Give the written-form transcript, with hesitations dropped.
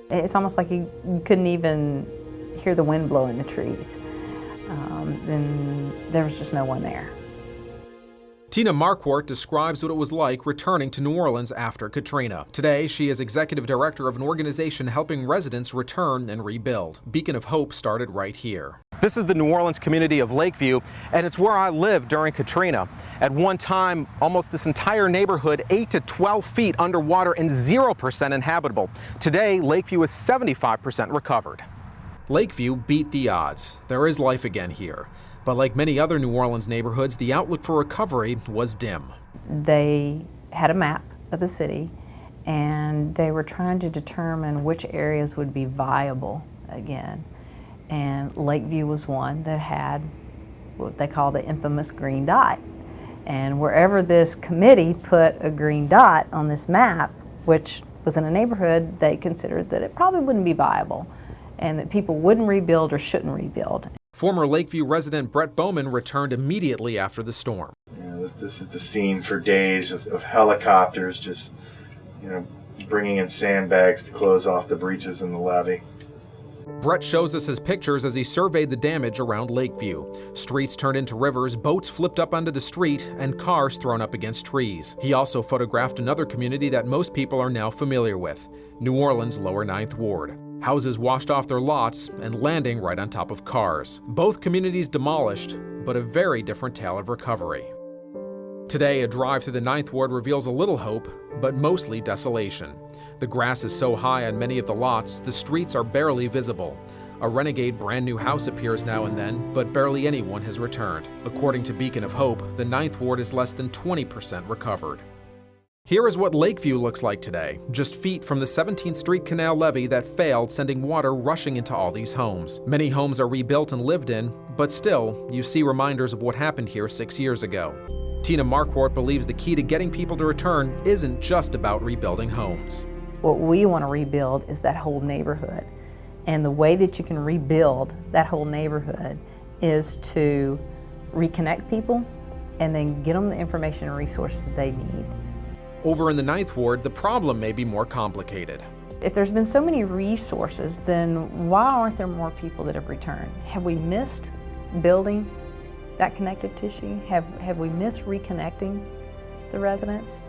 It's almost like you couldn't even hear the wind blow in the trees. And there was just no one there. Tina Marquardt describes what it was like returning to New Orleans after Katrina. Today, she is executive director of an organization helping residents return and rebuild. Beacon of Hope started right here. This is the New Orleans community of Lakeview, and it's where I lived during Katrina. At one time, almost this entire neighborhood 8 to 12 feet underwater and 0% inhabitable. Today, Lakeview is 75% recovered. Lakeview beat the odds. There is life again here. But like many other New Orleans neighborhoods, the outlook for recovery was dim. They had a map of the city, and they were trying to determine which areas would be viable again. And Lakeview was one that had what they call the infamous green dot. And wherever this committee put a green dot on this map, which was in a neighborhood, they considered that it probably wouldn't be viable and that people wouldn't rebuild or shouldn't rebuild. Former Lakeview resident Brett Bowman returned immediately after the storm. This is the scene for days of helicopters just, bringing in sandbags to close off the breaches in the levee. Brett shows us his pictures as he surveyed the damage around Lakeview. Streets turned into rivers, boats flipped up onto the street, and cars thrown up against trees. He also photographed another community that most people are now familiar with, New Orleans' Lower 9th Ward. Houses washed off their lots and landing right on top of cars. Both communities demolished, but a very different tale of recovery. Today, a drive through the 9th Ward reveals a little hope, but mostly desolation. The grass is so high on many of the lots, the streets are barely visible. A renegade brand new house appears now and then, but barely anyone has returned. According to Beacon of Hope, the 9th Ward is less than 20% recovered. Here is what Lakeview looks like today, just feet from the 17th Street Canal levee that failed, sending water rushing into all these homes. Many homes are rebuilt and lived in, but still, you see reminders of what happened here 6 years ago. Tina Marquardt believes the key to getting people to return isn't just about rebuilding homes. What we want to rebuild is that whole neighborhood. And the way that you can rebuild that whole neighborhood is to reconnect people and then get them the information and resources that they need. Over in the 9th Ward, the problem may be more complicated. If there's been so many resources, then why aren't there more people that have returned? Have we missed building that connective tissue? Have we missed reconnecting the residents?